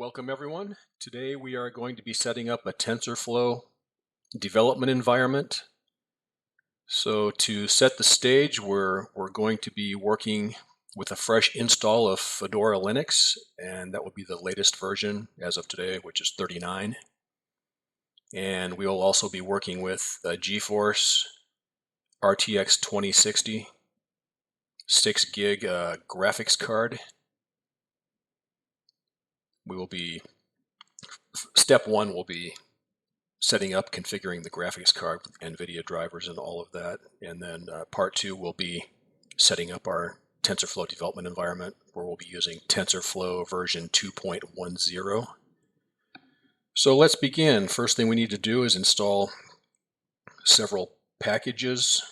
Welcome everyone. Today we are going to be setting up a TensorFlow development environment. So to set the stage, we're going to be working with a fresh install of Fedora Linux, and that will be the latest version as of today, which is 39. And we will also be working with a GeForce RTX 2060 6 gig graphics card. Step one will be setting up, configuring the graphics card with Nvidia drivers and all of that. And then part two will be setting up our TensorFlow development environment, where we'll be using TensorFlow version 2.10. So let's begin. First thing we need to do is install several packages,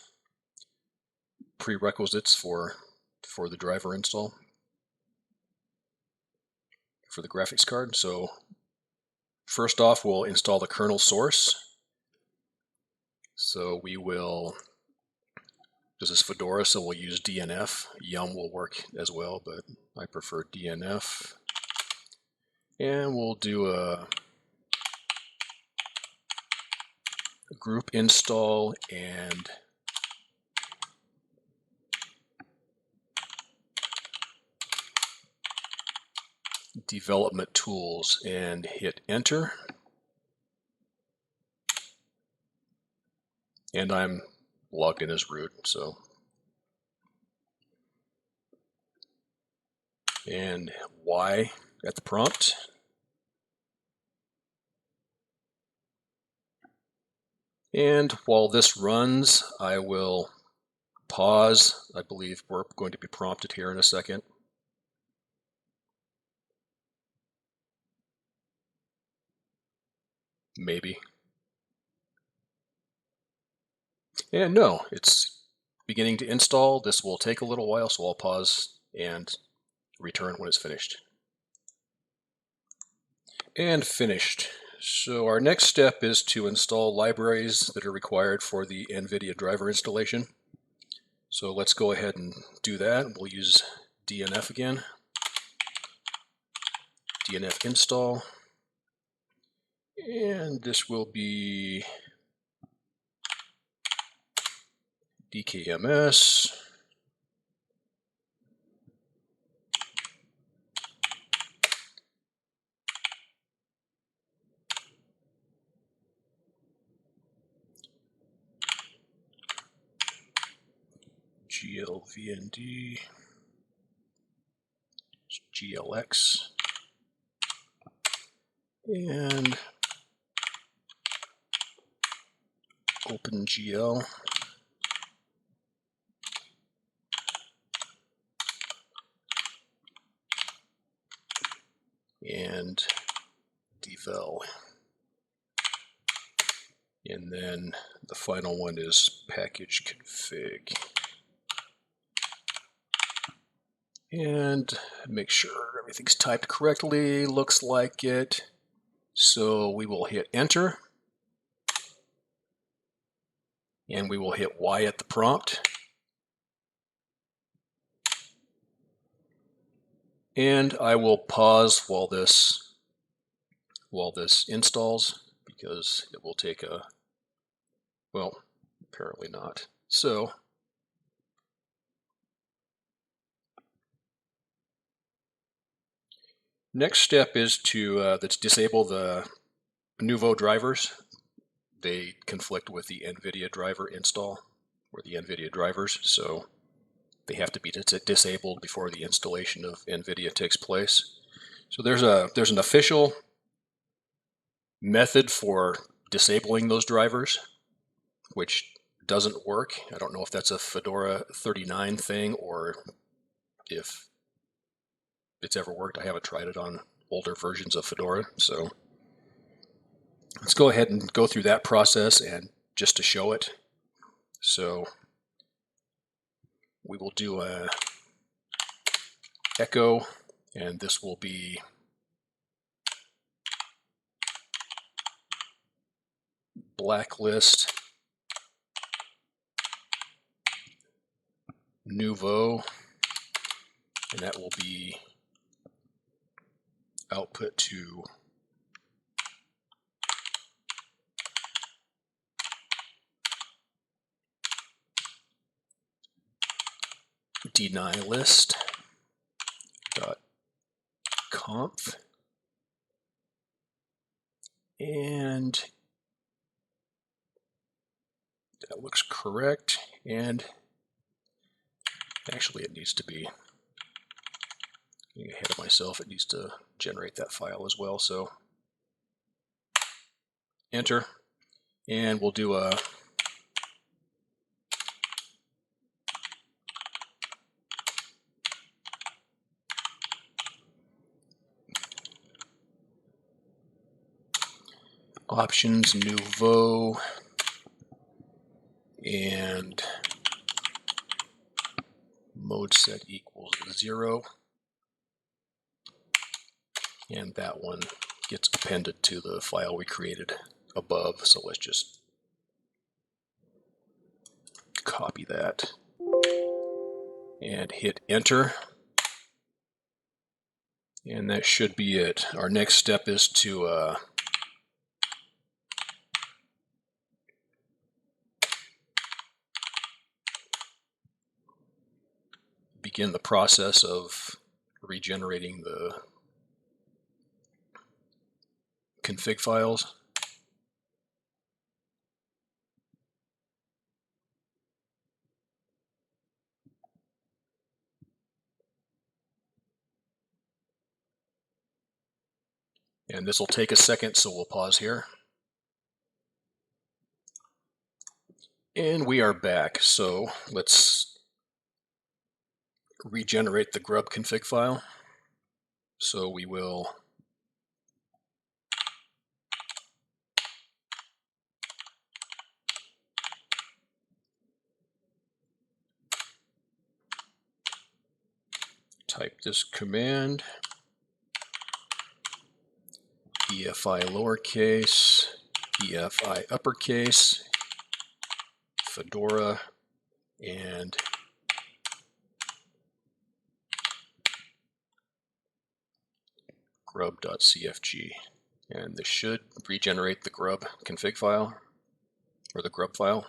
prerequisites for the driver install for the graphics card. So first off, we'll install the kernel source. So we will, this is Fedora, so we'll use DNF. Yum will work as well, but I prefer DNF. And we'll do a group install and development tools and hit enter. And I'm logged in as root, so. And Y at the prompt. And while this runs, I will pause. I believe we're going to be prompted here in a second. Maybe. And no, it's beginning to install. This will take a little while, so I'll pause and return when it's finished. And finished. So our next step is to install libraries that are required for the Nvidia driver installation. So let's go ahead and do that. We'll use DNF again. DNF install. And this will be DKMS. GLVND, GLX, and OpenGL, and devel. And then the final one is package config. And make sure everything's typed correctly, looks like it. So we will hit enter. And we will hit Y at the prompt. And I will pause while this installs, because it will take a, well, apparently not. So next step is to disable the Nouveau drivers. They conflict with the Nvidia driver install, or the Nvidia drivers, so they have to be disabled before the installation of Nvidia takes place. So there's an official method for disabling those drivers, which doesn't work. I don't know if that's a Fedora 39 thing or if it's ever worked. I haven't tried it on older versions of Fedora, so let's go ahead and go through that process, and just to show it. So we will do a echo, and this will be blacklist Nouveau, and that will be output to denylist.conf, and that looks correct. And actually, it needs to be, getting ahead of myself, it needs to generate that file as well. So enter, and we'll do a options nouveau and mode set equals 0, and that one gets appended to the file we created above. So let's just copy that and hit enter, and that should be it. Our next step is to begin the process of regenerating the config files. And this will take a second, so we'll pause here. And we are back. So let's regenerate the grub config file. So we will type this command, EFI lowercase, EFI uppercase, Fedora, and grub.cfg. And this should regenerate the grub config file, or the grub file.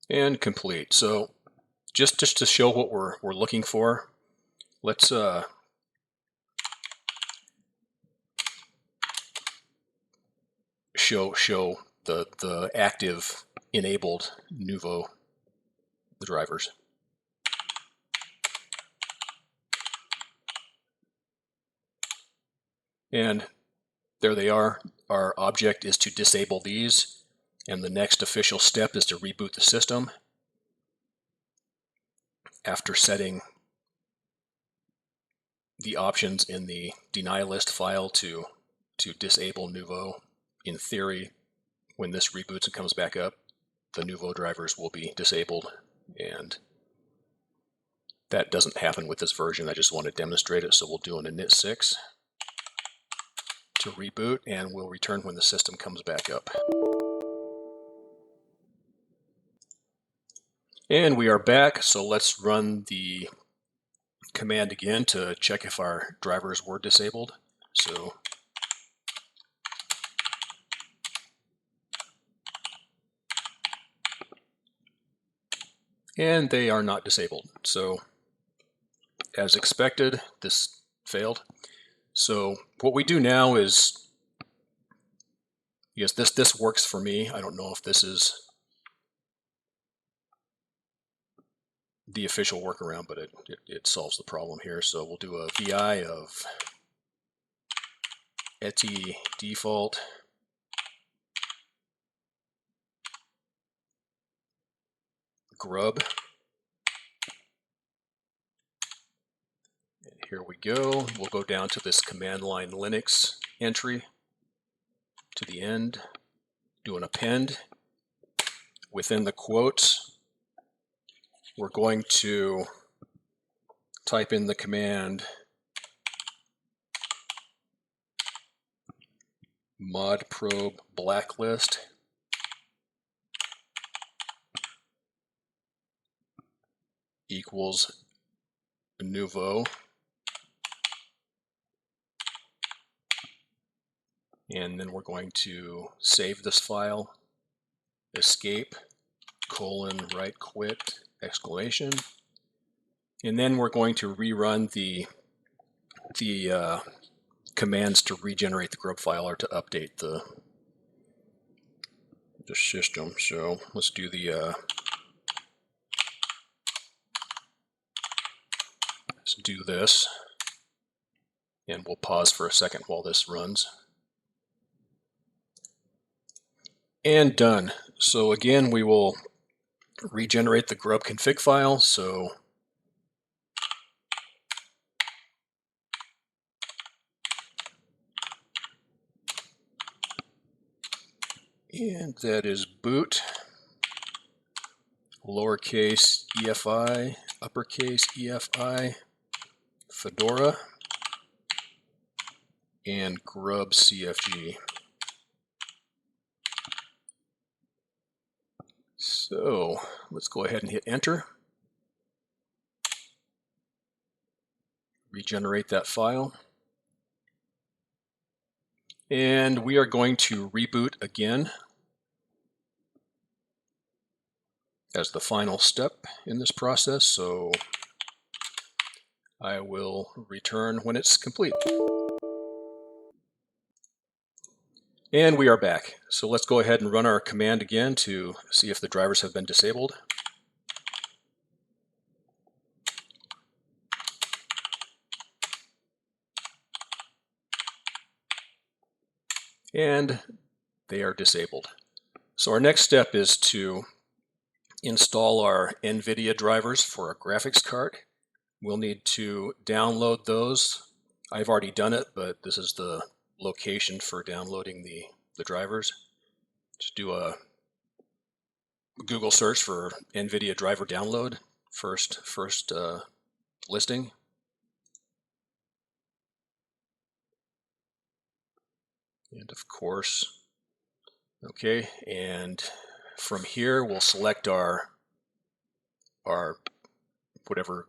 And complete. So just to show what we're looking for, let's show the active enabled Nouveau, the drivers. And there they are. Our object is to disable these, and the next official step is to reboot the system after setting the options in the denylist file to disable Nouveau. In theory, when this reboots and comes back up, the Nouveau drivers will be disabled, and that doesn't happen with this version. I just want to demonstrate it, so we'll do an init6 to reboot, and we'll return when the system comes back up. And we are back, so let's run the command again to check if our drivers were disabled. So and they are not disabled. So as expected, this failed. So what we do now is, yes, this works for me. I don't know if this is the official workaround, but it solves the problem here. So we'll do a vi of eti default grub. And here we go. We'll go down to this command line Linux entry to the end, do an append. Within the quotes, we're going to type in the command modprobe blacklist, equals nouveau. And then we're going to save this file, escape, write quit, exclamation. And then we're going to rerun the commands to regenerate the grub file or to update the system. So let's do let's do this, and we'll pause for a second while this runs. And done. So again, we will regenerate the grub config file. So and that is boot, lowercase EFI, uppercase EFI, Fedora, and grub CFG. So let's go ahead and hit enter. Regenerate that file. And we are going to reboot again as the final step in this process. So I will return when it's complete. And we are back. So let's go ahead and run our command again to see if the drivers have been disabled. And they are disabled. So our next step is to install our Nvidia drivers for our graphics card. We'll need to download those. I've already done it, but this is the location for downloading the drivers. Just do a Google search for Nvidia driver download, first listing. And of course, okay, and from here we'll select our whatever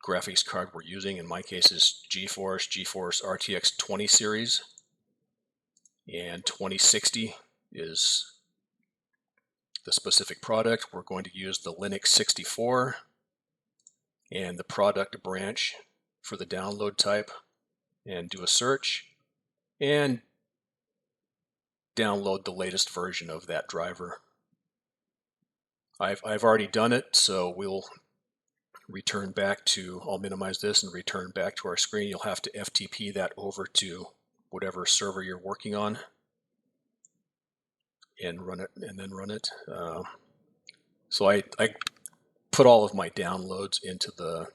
graphics card we're using. In my case is GeForce RTX 20 series, and 2060 is the specific product. We're going to use the Linux 64 and the product branch for the download type, and do a search and download the latest version of that driver. I've already done it, so we'll return back to, I'll minimize this and return back to our screen. You'll have to FTP that over to whatever server you're working on and run it, and then run it. So I put all of my downloads into the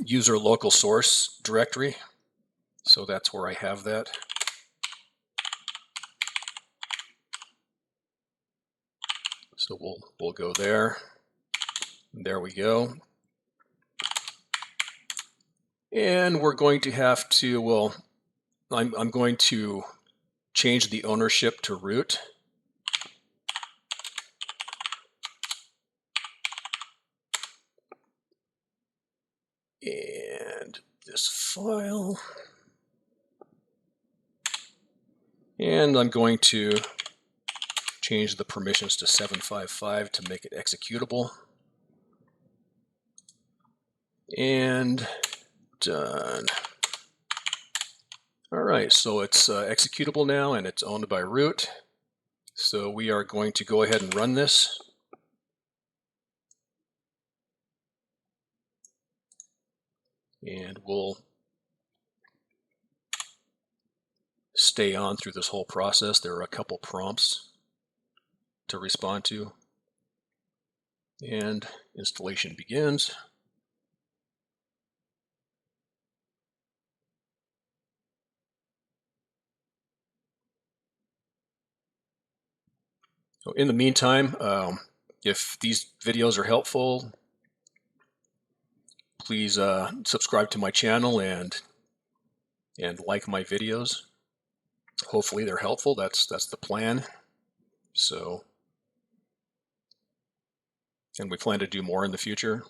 user local source directory. So that's where I have that. So we'll go there. There we go. And we're going to have to, well, I'm going to change the ownership to root. And this file. And I'm going to change the permissions to 755 to make it executable. And done. All right, so it's executable now and it's owned by root. So we are going to go ahead and run this. And we'll stay on through this whole process. There are a couple prompts to respond to. And installation begins. So in the meantime, if these videos are helpful, please subscribe to my channel and like my videos. Hopefully they're helpful. That's the plan. So, and we plan to do more in the future.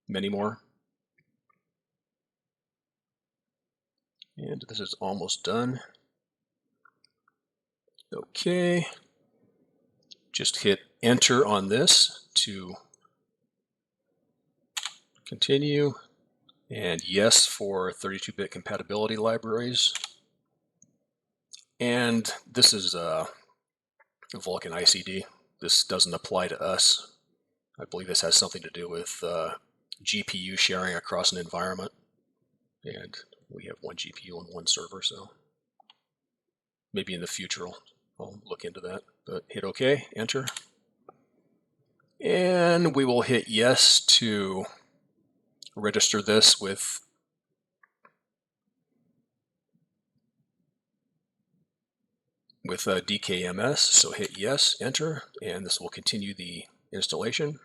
many more. And this is almost done. Okay. Just hit enter on this to continue, and yes for 32-bit compatibility libraries. And this is a Vulkan ICD. This doesn't apply to us. I believe this has something to do with GPU sharing across an environment. And we have one GPU and one server, so maybe in the future I'll look into that. But hit OK, enter. And we will hit yes to register this with DKMS. So hit yes, enter, and this will continue the installation.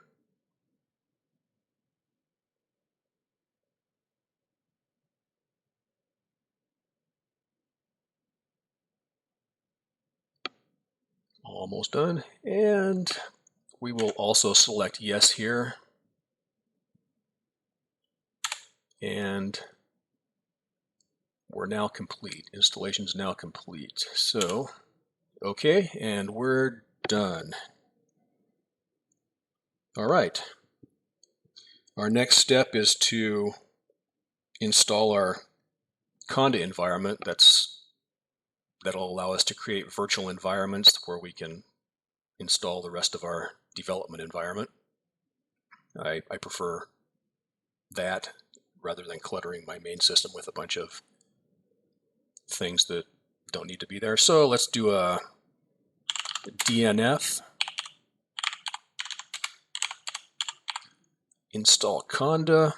Almost done. And we will also select yes here. And we're now complete. Installation is now complete. So, okay, and we're done. All right. Our next step is to install our Conda environment. That'll allow us to create virtual environments where we can install the rest of our development environment. I prefer that rather than cluttering my main system with a bunch of things that don't need to be there. So let's do a DNF install Conda.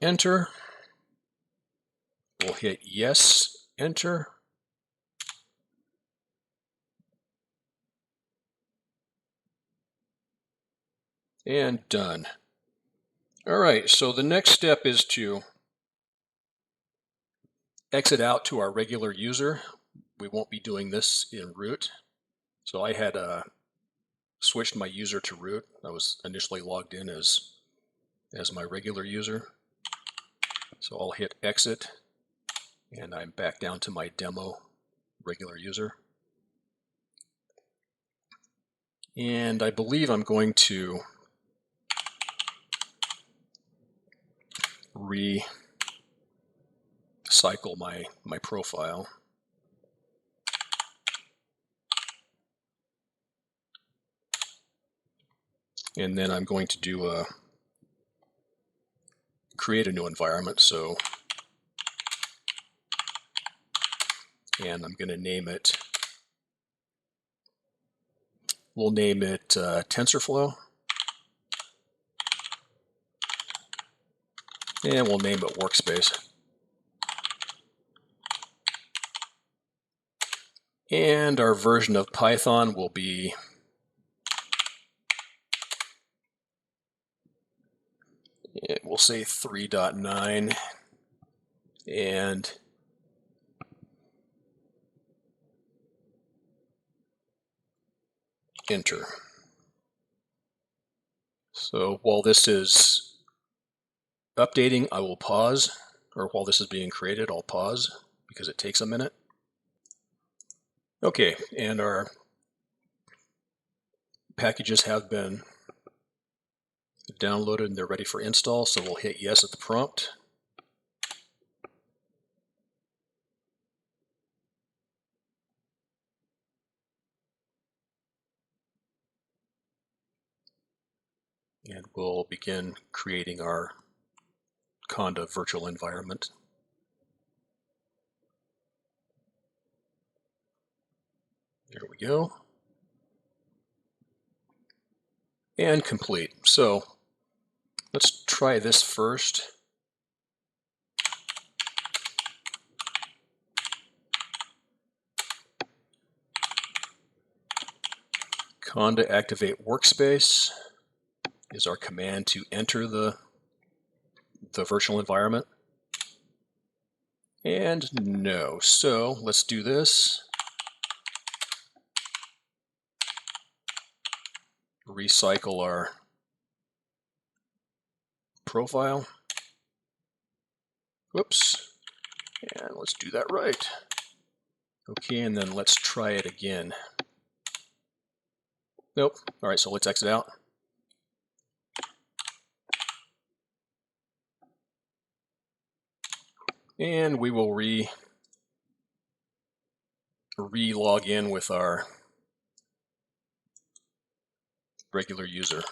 Enter. We'll hit yes, enter. And done. All right, so the next step is to exit out to our regular user. We won't be doing this in root. So I had switched my user to root. I was initially logged in as my regular user. So I'll hit exit, and I'm back down to my demo regular user. And I believe I'm going to recycle my profile. And then I'm going to do create a new environment. So, and I'm going to name it, we'll name it TensorFlow. And we'll name it Workspace. And our version of Python will be we'll say 3.9 and enter. So while this is updating, I will pause, or while this is being created, I'll pause because it takes a minute. Okay, and our packages have been downloaded and they're ready for install, so we'll hit yes at the prompt. And we'll begin creating our Conda virtual environment. There we go. And complete. So let's try this first. Conda activate workspace is our command to enter the virtual environment. And no. So let's do this. recycle our profile. Whoops. And let's do that right. Okay, and then let's try it again. Nope. All right, so let's exit out. And we will re-log in with our regular user.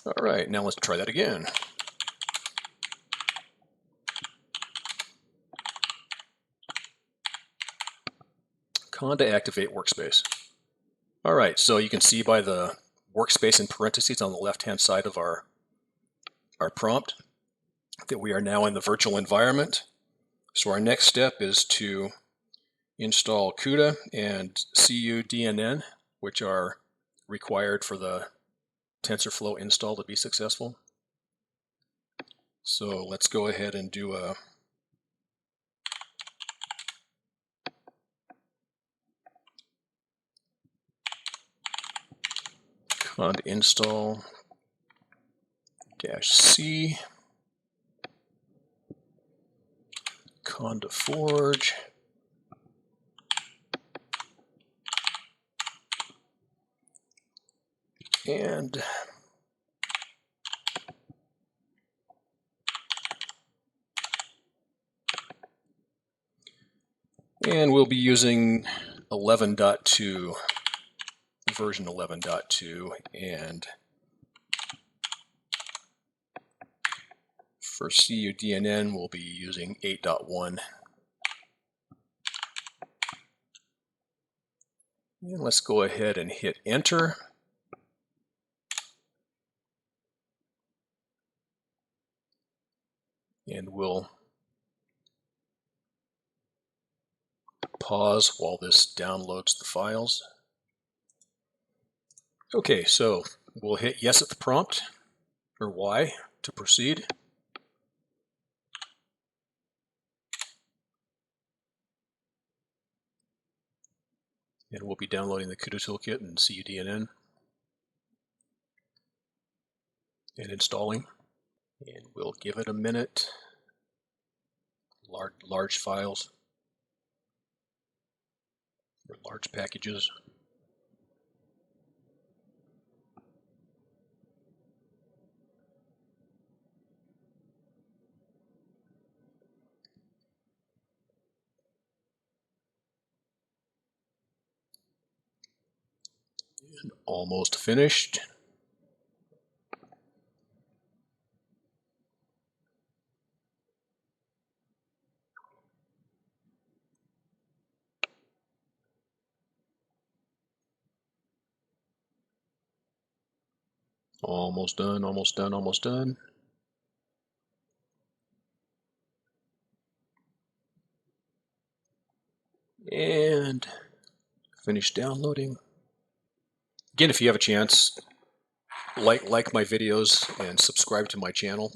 All right, now let's try that again. Con to activate workspace. All right, so you can see by the workspace in parentheses on the left-hand side of our prompt that we are now in the virtual environment. So our next step is to install CUDA and CUDNN, which are required for the TensorFlow install to be successful. So let's go ahead and do a conda install -C conda forge and we'll be using 11.2, version 11.2, and for CUDNN we'll be using 8.1. And let's go ahead and hit enter. And we'll pause while this downloads the files. Okay, so we'll hit yes at the prompt, or Y to proceed. And we'll be downloading the CUDA toolkit and CUDNN and installing. And we'll give it a minute. Large files or large packages. And almost finished. Almost done, almost done, almost done. And finish downloading. Again, if you have a chance, like my videos and subscribe to my channel.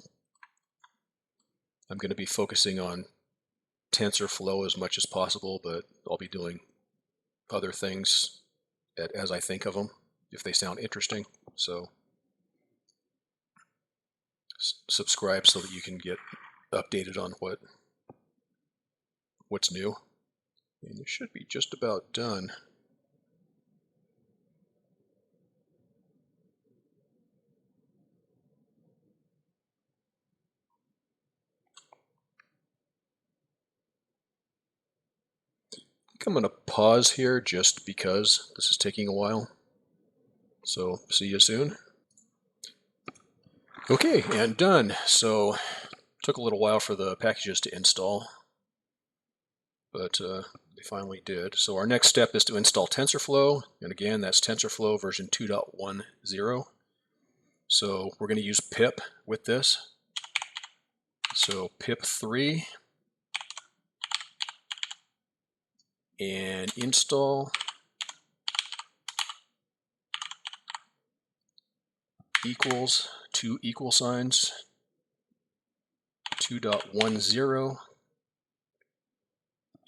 I'm going to be focusing on TensorFlow as much as possible, but I'll be doing other things as I think of them, if they sound interesting. So subscribe so that you can get updated on what's new. And it should be just about done. I'm going to pause here just because this is taking a while. So see you soon. Okay, and done. So took a little while for the packages to install, but they finally did. So our next step is to install TensorFlow, and again, that's TensorFlow version 2.10. So we're going to use pip with this. So pip 3 and install equals 2 equal signs 2.10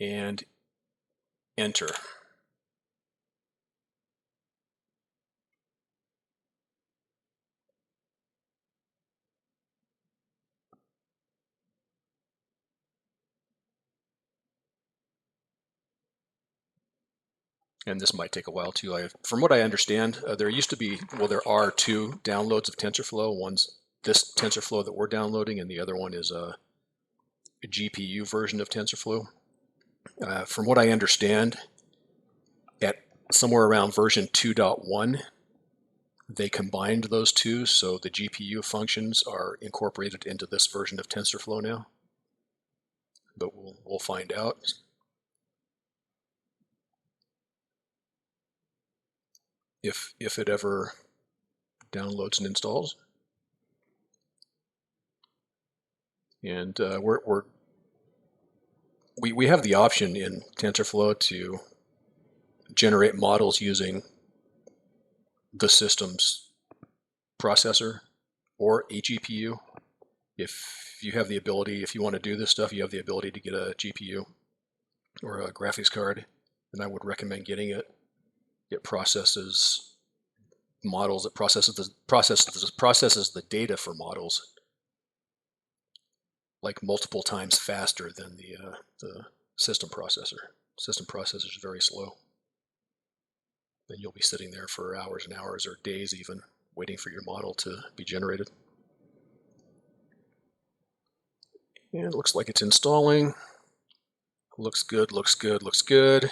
and enter. And this might take a while too. From what I understand, there used to be, well, there are two downloads of TensorFlow. One's this TensorFlow that we're downloading, and the other one is a GPU version of TensorFlow. From what I understand, at somewhere around version 2.1, they combined those two, so the GPU functions are incorporated into this version of TensorFlow now. But we'll find out. If it ever downloads and installs. And we have the option in TensorFlow to generate models using the system's processor or a GPU. If you have the ability, if you want to do this stuff, you have the ability to get a GPU or a graphics card, then I would recommend getting it. It processes models, it processes the data for models like multiple times faster than the system processor. System processor is very slow. Then you'll be sitting there for hours and hours or days even waiting for your model to be generated. And it looks like it's installing. Looks good, looks good, looks good.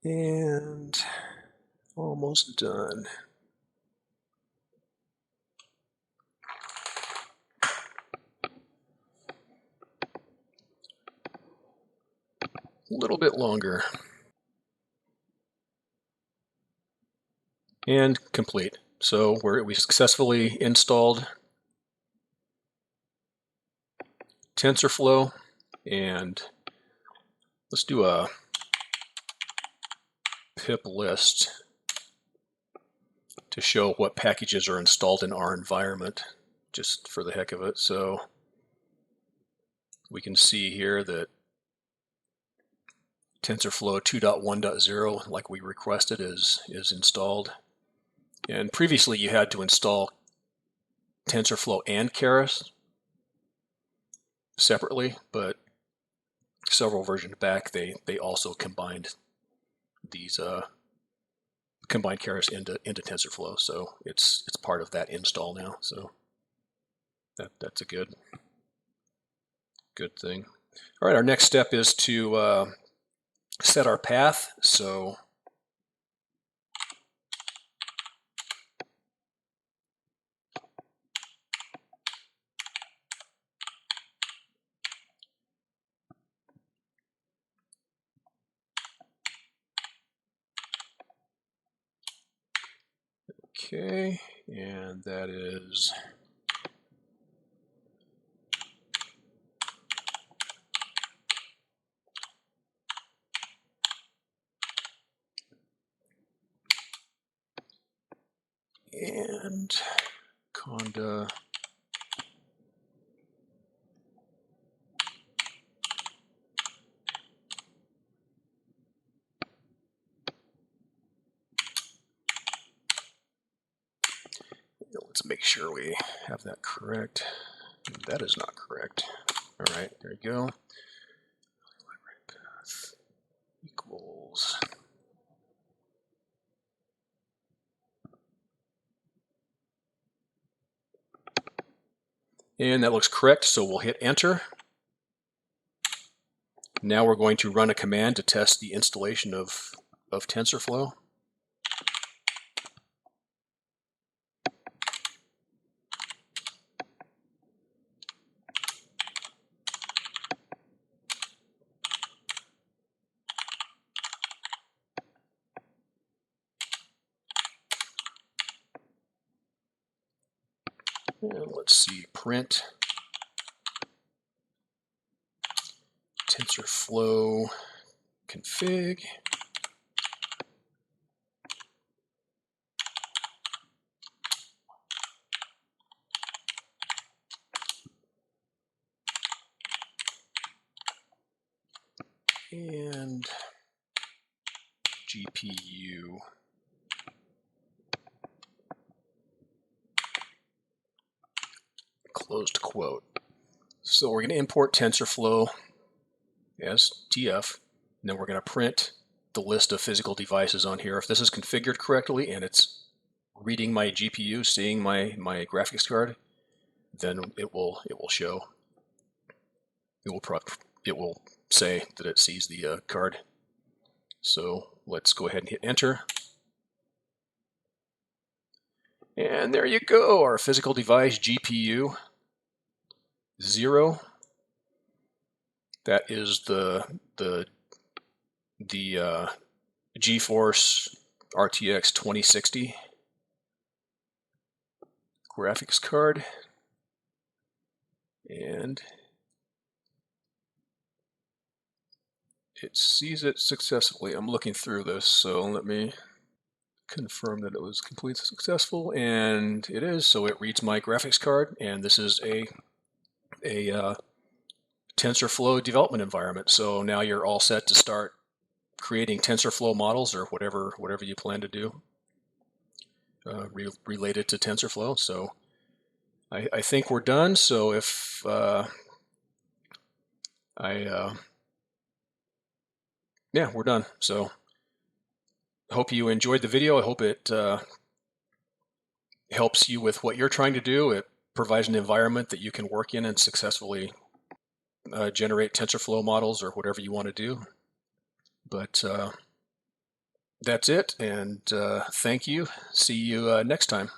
And almost done. A little bit longer. And complete. So we successfully installed TensorFlow, and let's do a pip list to show what packages are installed in our environment, just for the heck of it. So we can see here that TensorFlow 2.1.0, like we requested, is installed. And previously you had to install TensorFlow and Keras separately, but several versions back they also combined these combined Keras into TensorFlow, so it's part of that install now. So that's a good thing. All right, our next step is to set our path. So okay, and that is and conda let's make sure we have that correct. That is not correct. All right, there you go. Equals. And that looks correct, so we'll hit enter. Now we're going to run a command to test the installation of TensorFlow. And let's see, print TensorFlow config. and GPU. Closed quote. So we're going to import TensorFlow as TF, and then we're going to print the list of physical devices on here. If this is configured correctly and it's reading my GPU, seeing my graphics card, then it will show. It will say that it sees the card. So let's go ahead and hit enter. And there you go, our physical device GPU 0. That is the GeForce RTX 2060 graphics card, and it sees it successfully. I'm looking through this, so let me confirm that it was completely successful, and it is. So it reads my graphics card, and this is a TensorFlow development environment. So now you're all set to start creating TensorFlow models or whatever you plan to do related to TensorFlow. So I think we're done. So if yeah, we're done. So I hope you enjoyed the video. I hope it helps you with what you're trying to do. It provides an environment that you can work in and successfully generate TensorFlow models or whatever you want to do. But that's it, and thank you. See you next time.